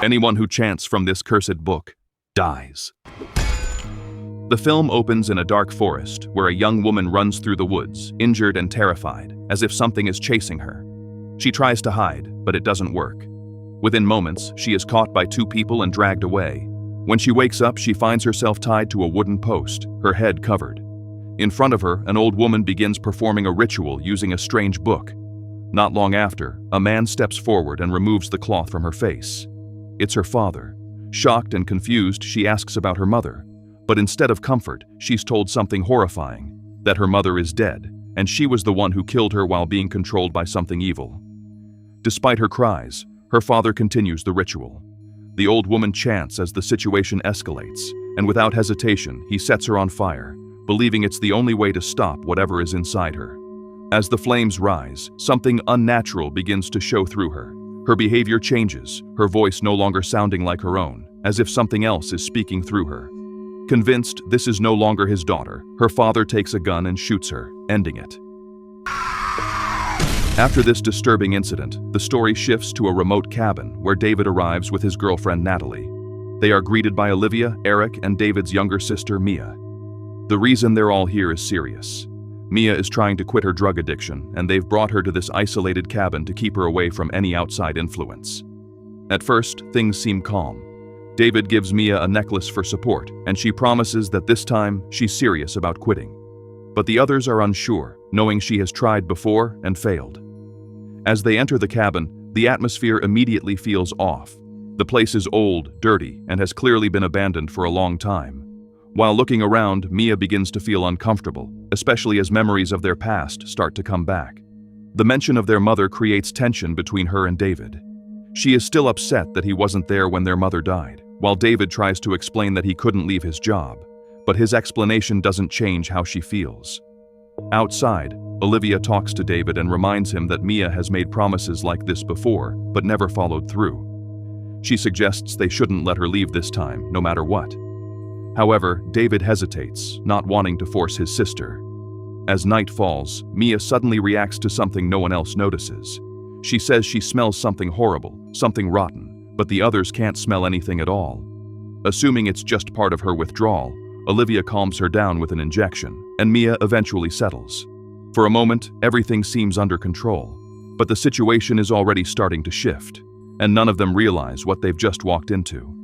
Anyone who chants from this cursed book dies. The film opens in a dark forest where a young woman runs through the woods, injured and terrified, as if something is chasing her. She tries to hide, but it doesn't work. Within moments, she is caught by two people and dragged away. When she wakes up, she finds herself tied to a wooden post, her head covered. In front of her, an old woman begins performing a ritual using a strange book. Not long after, a man steps forward and removes the cloth from her face. It's her father. Shocked and confused, she asks about her mother. But instead of comfort, she's told something horrifying, that her mother is dead, and she was the one who killed her while being controlled by something evil. Despite her cries, her father continues the ritual. The old woman chants as the situation escalates, and without hesitation, he sets her on fire, believing it's the only way to stop whatever is inside her. As the flames rise, something unnatural begins to show through her. Her behavior changes, her voice no longer sounding like her own, as if something else is speaking through her. Convinced this is no longer his daughter, her father takes a gun and shoots her, ending it. After this disturbing incident, the story shifts to a remote cabin where David arrives with his girlfriend Natalie. They are greeted by Olivia, Eric, and David's younger sister Mia. The reason they're all here is serious. Mia is trying to quit her drug addiction, and they've brought her to this isolated cabin to keep her away from any outside influence. At first, things seem calm. David gives Mia a necklace for support, and she promises that this time she's serious about quitting. But the others are unsure, knowing she has tried before and failed. As they enter the cabin, the atmosphere immediately feels off. The place is old, dirty, and has clearly been abandoned for a long time. While looking around, Mia begins to feel uncomfortable, especially as memories of their past start to come back. The mention of their mother creates tension between her and David. She is still upset that he wasn't there when their mother died, while David tries to explain that he couldn't leave his job, but his explanation doesn't change how she feels. Outside, Olivia talks to David and reminds him that Mia has made promises like this before, but never followed through. She suggests they shouldn't let her leave this time, no matter what. However, David hesitates, not wanting to force his sister. As night falls, Mia suddenly reacts to something no one else notices. She says she smells something horrible, something rotten, but the others can't smell anything at all. Assuming it's just part of her withdrawal, Olivia calms her down with an injection, and Mia eventually settles. For a moment, everything seems under control, but the situation is already starting to shift, and none of them realize what they've just walked into.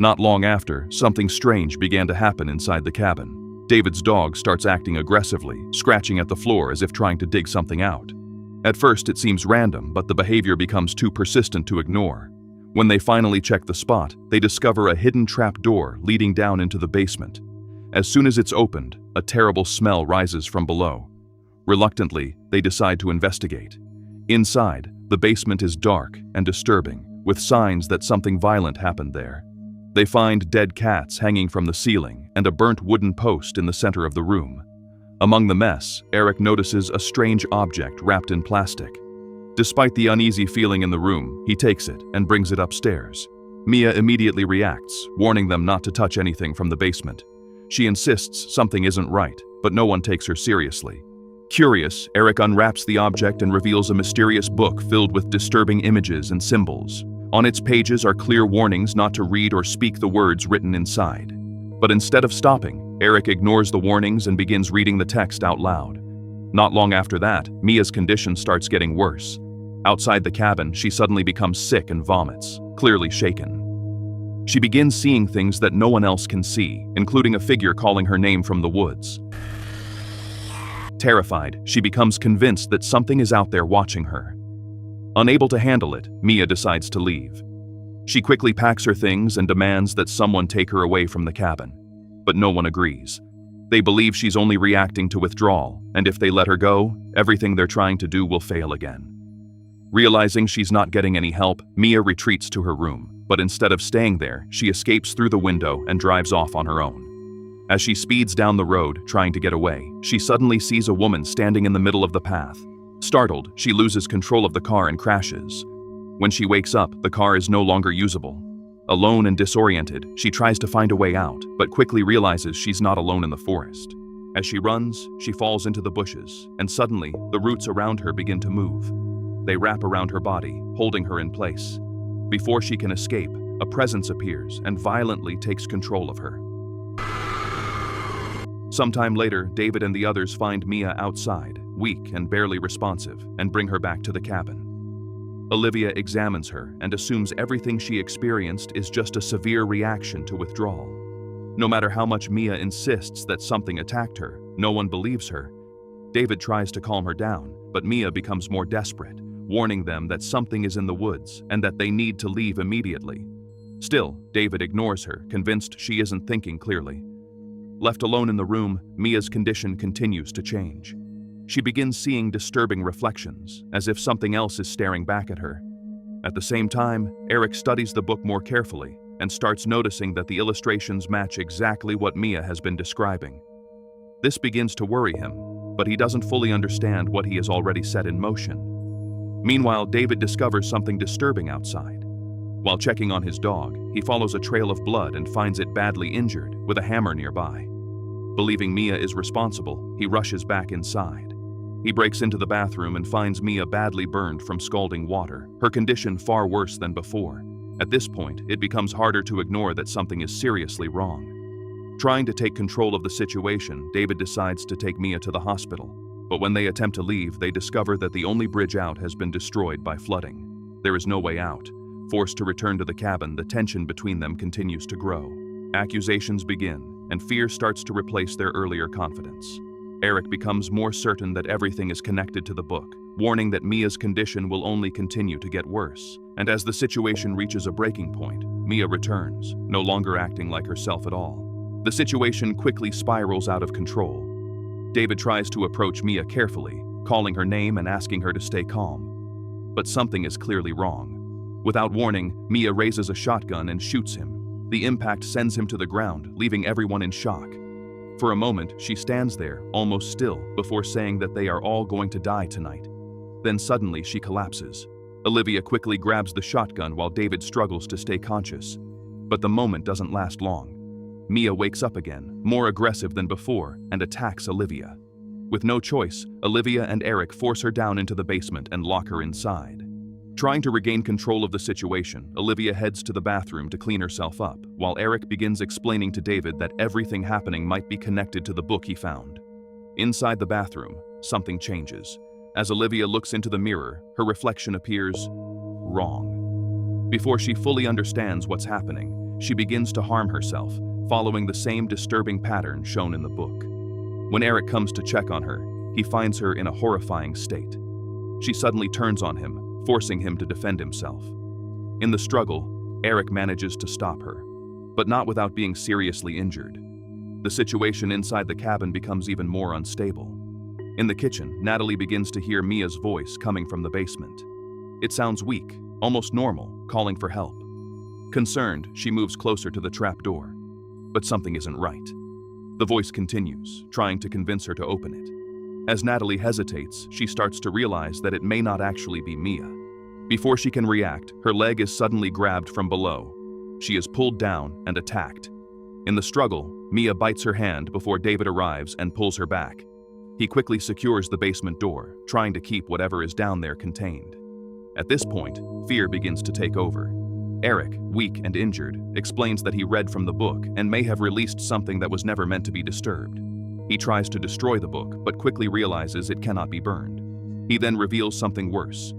Not long after, something strange began to happen inside the cabin. David's dog starts acting aggressively, scratching at the floor as if trying to dig something out. At first, it seems random, but the behavior becomes too persistent to ignore. When they finally check the spot, they discover a hidden trap door leading down into the basement. As soon as it's opened, a terrible smell rises from below. Reluctantly, they decide to investigate. Inside, the basement is dark and disturbing, with signs that something violent happened there. They find dead cats hanging from the ceiling and a burnt wooden post in the center of the room. Among the mess, Eric notices a strange object wrapped in plastic. Despite the uneasy feeling in the room, he takes it and brings it upstairs. Mia immediately reacts, warning them not to touch anything from the basement. She insists something isn't right, but no one takes her seriously. Curious, Eric unwraps the object and reveals a mysterious book filled with disturbing images and symbols. On its pages are clear warnings not to read or speak the words written inside. But instead of stopping, Eric ignores the warnings and begins reading the text out loud. Not long after that, Mia's condition starts getting worse. Outside the cabin, she suddenly becomes sick and vomits, clearly shaken. She begins seeing things that no one else can see, including a figure calling her name from the woods. Terrified, she becomes convinced that something is out there watching her. Unable to handle it, Mia decides to leave. She quickly packs her things and demands that someone take her away from the cabin. But no one agrees. They believe she's only reacting to withdrawal, and if they let her go, everything they're trying to do will fail again. Realizing she's not getting any help, Mia retreats to her room, but instead of staying there, she escapes through the window and drives off on her own. As she speeds down the road, trying to get away, she suddenly sees a woman standing in the middle of the path. Startled, she loses control of the car and crashes. When she wakes up, the car is no longer usable. Alone and disoriented, she tries to find a way out, but quickly realizes she's not alone in the forest. As she runs, she falls into the bushes, and suddenly, the roots around her begin to move. They wrap around her body, holding her in place. Before she can escape, a presence appears and violently takes control of her. Sometime later, David and the others find Mia outside, weak and barely responsive, and bring her back to the cabin. Olivia examines her and assumes everything she experienced is just a severe reaction to withdrawal. No matter how much Mia insists that something attacked her, no one believes her. David tries to calm her down, but Mia becomes more desperate, warning them that something is in the woods and that they need to leave immediately. Still, David ignores her, convinced she isn't thinking clearly. Left alone in the room, Mia's condition continues to change. She begins seeing disturbing reflections, as if something else is staring back at her. At the same time, Eric studies the book more carefully and starts noticing that the illustrations match exactly what Mia has been describing. This begins to worry him, but he doesn't fully understand what he has already set in motion. Meanwhile, David discovers something disturbing outside. While checking on his dog, he follows a trail of blood and finds it badly injured, with a hammer nearby. Believing Mia is responsible, he rushes back inside. He breaks into the bathroom and finds Mia badly burned from scalding water, her condition far worse than before. At this point, it becomes harder to ignore that something is seriously wrong. Trying to take control of the situation, David decides to take Mia to the hospital. But when they attempt to leave, they discover that the only bridge out has been destroyed by flooding. There is no way out. Forced to return to the cabin, the tension between them continues to grow. Accusations begin, and fear starts to replace their earlier confidence. Eric becomes more certain that everything is connected to the book, warning that Mia's condition will only continue to get worse. And as the situation reaches a breaking point, Mia returns, no longer acting like herself at all. The situation quickly spirals out of control. David tries to approach Mia carefully, calling her name and asking her to stay calm. But something is clearly wrong. Without warning, Mia raises a shotgun and shoots him. The impact sends him to the ground, leaving everyone in shock. For a moment, she stands there, almost still, before saying that they are all going to die tonight. Then suddenly she collapses. Olivia quickly grabs the shotgun while David struggles to stay conscious. But the moment doesn't last long. Mia wakes up again, more aggressive than before, and attacks Olivia. With no choice, Olivia and Eric force her down into the basement and lock her inside. Trying to regain control of the situation, Olivia heads to the bathroom to clean herself up, while Eric begins explaining to David that everything happening might be connected to the book he found. Inside the bathroom, something changes. As Olivia looks into the mirror, her reflection appears wrong. Before she fully understands what's happening, she begins to harm herself, following the same disturbing pattern shown in the book. When Eric comes to check on her, he finds her in a horrifying state. She suddenly turns on him, forcing him to defend himself. In the struggle, Eric manages to stop her, but not without being seriously injured. The situation inside the cabin becomes even more unstable. In the kitchen, Natalie begins to hear Mia's voice coming from the basement. It sounds weak, almost normal, calling for help. Concerned, she moves closer to the trap door. But something isn't right. The voice continues, trying to convince her to open it. As Natalie hesitates, she starts to realize that it may not actually be Mia. Before she can react, her leg is suddenly grabbed from below. She is pulled down and attacked. In the struggle, Mia bites her hand before David arrives and pulls her back. He quickly secures the basement door, trying to keep whatever is down there contained. At this point, fear begins to take over. Eric, weak and injured, explains that he read from the book and may have released something that was never meant to be disturbed. He tries to destroy the book, but quickly realizes it cannot be burned. He then reveals something worse.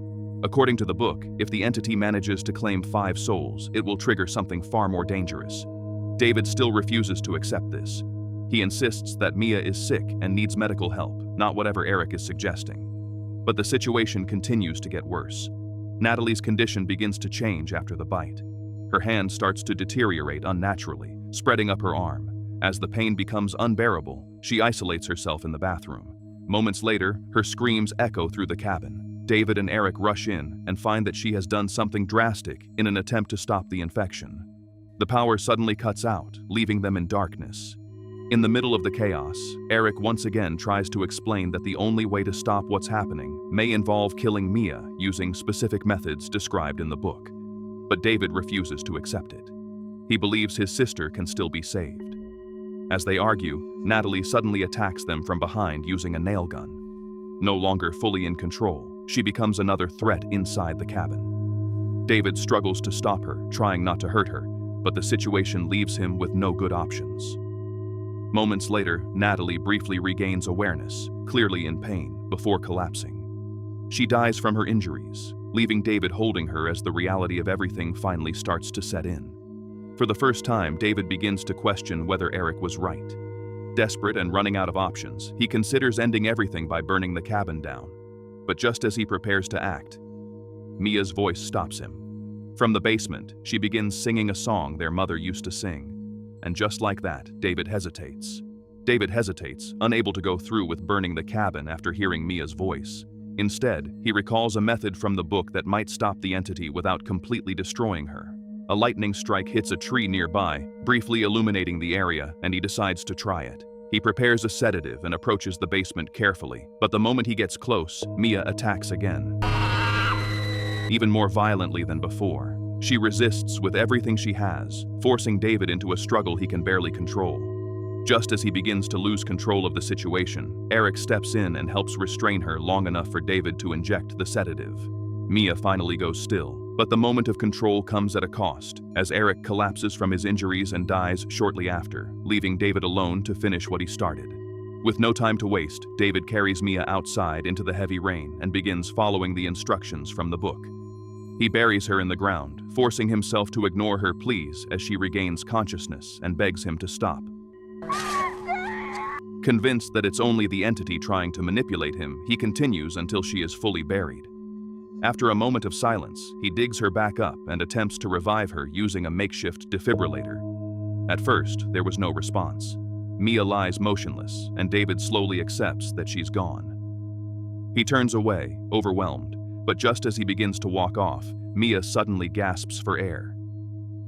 According to the book, if the entity manages to claim 5 souls, it will trigger something far more dangerous. David still refuses to accept this. He insists that Mia is sick and needs medical help, not whatever Eric is suggesting. But the situation continues to get worse. Natalie's condition begins to change after the bite. Her hand starts to deteriorate unnaturally, spreading up her arm. As the pain becomes unbearable, she isolates herself in the bathroom. Moments later, her screams echo through the cabin. David and Eric rush in and find that she has done something drastic in an attempt to stop the infection. The power suddenly cuts out, leaving them in darkness. In the middle of the chaos, Eric once again tries to explain that the only way to stop what's happening may involve killing Mia using specific methods described in the book. But David refuses to accept it. He believes his sister can still be saved. As they argue, Natalie suddenly attacks them from behind using a nail gun. No longer fully in control, she becomes another threat inside the cabin. David struggles to stop her, trying not to hurt her, but the situation leaves him with no good options. Moments later, Natalie briefly regains awareness, clearly in pain, before collapsing. She dies from her injuries, leaving David holding her as the reality of everything finally starts to set in. For the first time, David begins to question whether Eric was right. Desperate and running out of options, he considers ending everything by burning the cabin down. But just as he prepares to act, Mia's voice stops him. From the basement, she begins singing a song their mother used to sing. And just like that, David hesitates. David hesitates, unable to go through with burning the cabin after hearing Mia's voice. Instead, he recalls a method from the book that might stop the entity without completely destroying her. A lightning strike hits a tree nearby, briefly illuminating the area, and he decides to try it. He prepares a sedative and approaches the basement carefully, but the moment he gets close, Mia attacks again. Even more violently than before. She resists with everything she has, forcing David into a struggle he can barely control. Just as he begins to lose control of the situation, Eric steps in and helps restrain her long enough for David to inject the sedative. Mia finally goes still, but the moment of control comes at a cost, as Eric collapses from his injuries and dies shortly after, leaving David alone to finish what he started. With no time to waste, David carries Mia outside into the heavy rain and begins following the instructions from the book. He buries her in the ground, forcing himself to ignore her pleas as she regains consciousness and begs him to stop. Convinced that it's only the entity trying to manipulate him, he continues until she is fully buried. After a moment of silence, he digs her back up and attempts to revive her using a makeshift defibrillator. At first, there was no response. Mia lies motionless, and David slowly accepts that she's gone. He turns away, overwhelmed, but just as he begins to walk off, Mia suddenly gasps for air.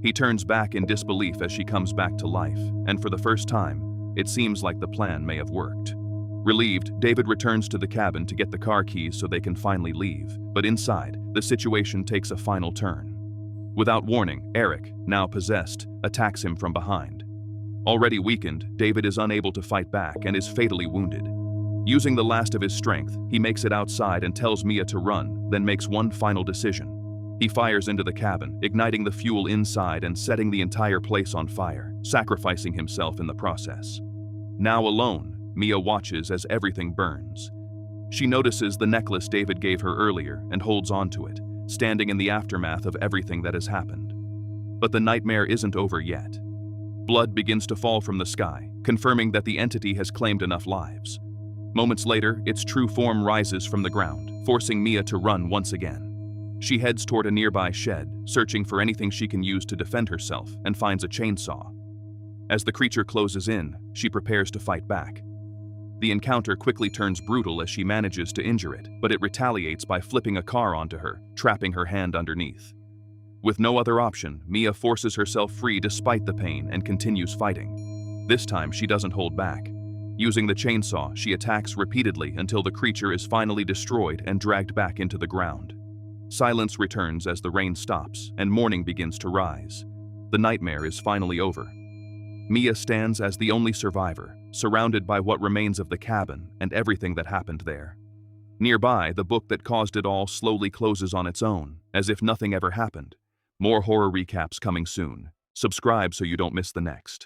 He turns back in disbelief as she comes back to life, and for the first time, it seems like the plan may have worked. Relieved, David returns to the cabin to get the car keys so they can finally leave, but inside, the situation takes a final turn. Without warning, Eric, now possessed, attacks him from behind. Already weakened, David is unable to fight back and is fatally wounded. Using the last of his strength, he makes it outside and tells Mia to run, then makes one final decision. He fires into the cabin, igniting the fuel inside and setting the entire place on fire, sacrificing himself in the process. Now alone, Mia watches as everything burns. She notices the necklace David gave her earlier and holds onto it, standing in the aftermath of everything that has happened. But the nightmare isn't over yet. Blood begins to fall from the sky, confirming that the entity has claimed enough lives. Moments later, its true form rises from the ground, forcing Mia to run once again. She heads toward a nearby shed, searching for anything she can use to defend herself, and finds a chainsaw. As the creature closes in, she prepares to fight back. The encounter quickly turns brutal as she manages to injure it, but it retaliates by flipping a car onto her, trapping her hand underneath. With no other option, Mia forces herself free despite the pain and continues fighting. This time, she doesn't hold back. Using the chainsaw, she attacks repeatedly until the creature is finally destroyed and dragged back into the ground. Silence returns as the rain stops and morning begins to rise. The nightmare is finally over. Mia stands as the only survivor, surrounded by what remains of the cabin and everything that happened there. Nearby, the book that caused it all slowly closes on its own, as if nothing ever happened. More horror recaps coming soon. Subscribe so you don't miss the next.